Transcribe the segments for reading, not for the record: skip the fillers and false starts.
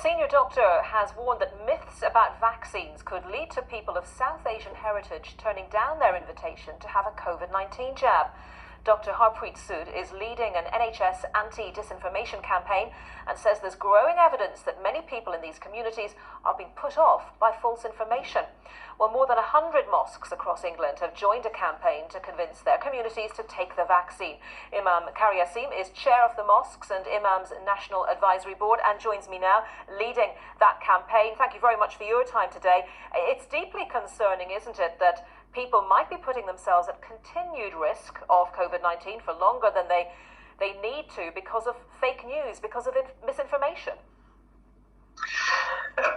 senior doctor has warned that myths about vaccines could lead to people of South Asian heritage turning down their invitation to have a COVID-19 jab. Dr. Harpreet Sood is leading an NHS anti-disinformation campaign and says there's growing evidence that many people in these communities are being put off by false information. Well, more than 100 mosques across England have joined a campaign to convince their communities to take the vaccine. Imam Kari Asim is chair of the Mosques and Imams National Advisory Board and joins me now leading that campaign. Thank you very much for your time today. It's deeply concerning, isn't it, that people might be putting themselves at continued risk of COVID-19 for longer than they need to because of fake news, because of misinformation?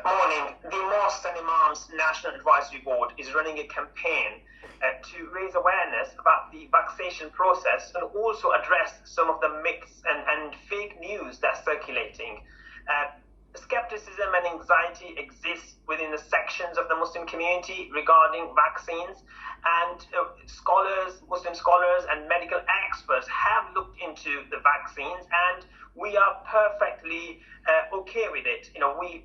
Morning. The Mosques and Imams National Advisory Board is running a campaign to raise awareness about the vaccination process and also address some of the myths and fake news that's circulating. Skepticism and anxiety exists within the sections of the Muslim community regarding vaccines, and Muslim scholars and medical experts have looked into the vaccines, and we are perfectly okay with it.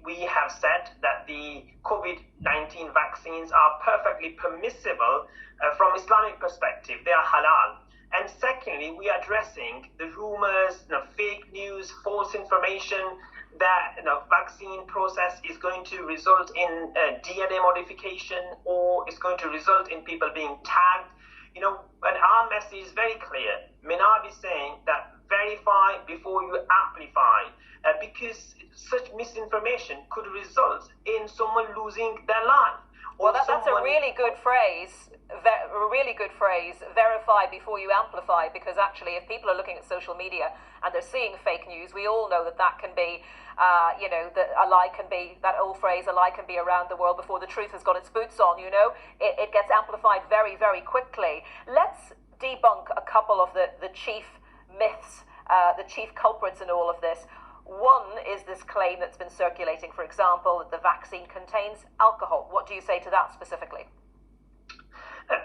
We have said that the COVID-19 vaccines are perfectly permissible from Islamic perspective. They are halal. And secondly, we are addressing the rumors, fake news, false information that vaccine process is going to result in DNA modification or is going to result in people being tagged. And our message is very clear. Minab is saying that verify before you amplify, because such misinformation could result in someone losing their life. Well, that's a really good phrase. A really good phrase. Verify before you amplify, because actually, if people are looking at social media and they're seeing fake news, we all know that can be, that a lie can be, that old phrase, a lie can be around the world before the truth has got its boots on. It gets amplified very, very quickly. Let's debunk a couple of the chief myths, the chief culprits in all of this. One is this claim that's been circulating, for example, that the vaccine contains alcohol. What do you say to that specifically?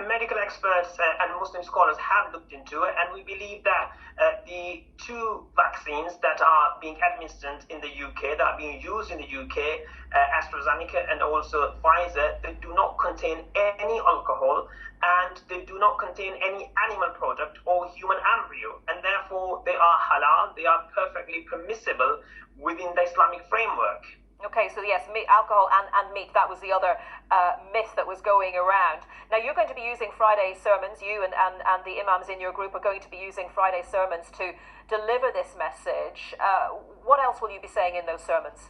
Medical experts and Muslim scholars have looked into it, and we believe that the two vaccines that are being administered in the UK, that are being used in the UK, AstraZeneca and also Pfizer, they do not contain any alcohol, and they do not contain any animal product or human embryo, and therefore they are halal. They are perfectly permissible within the Islamic framework. Okay, so yes, alcohol and meat, that was the other myth that was going around. Now, you're going to be using Friday sermons, you and the imams in your group are going to be using Friday sermons to deliver this message. What else will you be saying in those sermons?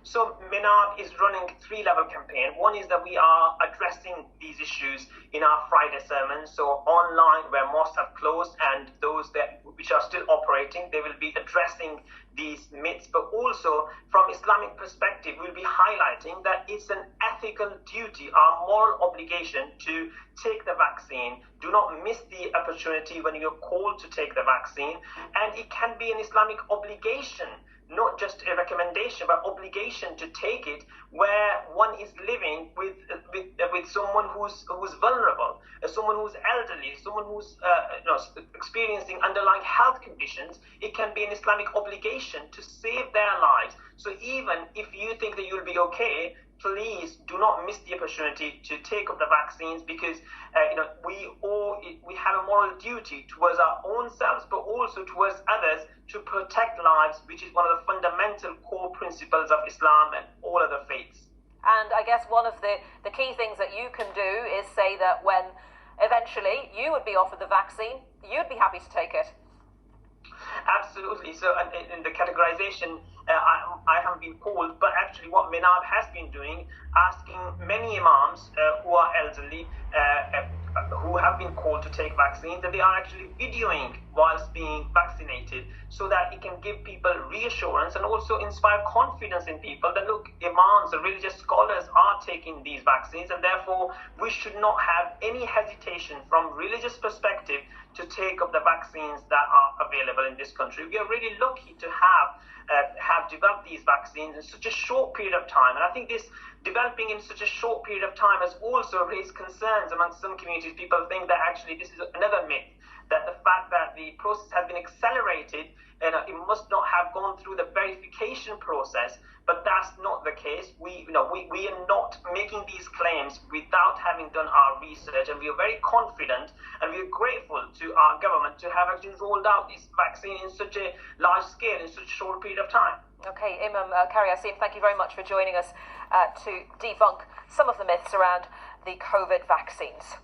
So Minab is running a three-level campaign. One is that we are addressing these issues in our Friday sermons. So online, where mosques have closed, and those which are still operating, they will be addressing these myths. But also, from Islamic perspective, we'll be highlighting that it's an ethical duty, our moral obligation to take the vaccine. Do not miss the opportunity when you're called to take the vaccine. And it can be an Islamic obligation, not just a recommendation, but obligation to take it where one is living with someone who's vulnerable, someone who's elderly, someone who's experiencing underlying health conditions. It can be an Islamic obligation to save their lives. So even if you think that you'll be okay, please do not miss the opportunity to take up the vaccines, because we have a moral duty towards our own selves, but also towards others, to protect lives, which is one of the fundamental core principles of Islam and all other faiths. And I guess one of the key things that you can do is say that when eventually you would be offered the vaccine, you'd be happy to take it. Absolutely. So in the categorization, I haven't been called, but actually what Minab has been doing, asking many imams who are elderly, who have been called to take vaccines, that they are actually videoing whilst being vaccinated, so that it can give people reassurance and also inspire confidence in people that, look, imams, the religious scholars are taking these vaccines, and therefore we should not have any hesitation from religious perspective to take up the vaccines that are available in this country. We are really lucky to have developed these vaccines in such a short period of time, and I think this developing in such a short period of time has also raised concerns among some communities. People think that actually this is another myth, that the fact that the process has been accelerated, it must not have gone through the verification process. But that's not the case. We are not making these claims without having done our research, and we are very confident and we are grateful to our government to have actually rolled out this vaccine in such a large scale in such a short period of time. Okay, Imam Kari Asim, thank you very much for joining us to debunk some of the myths around the COVID vaccines.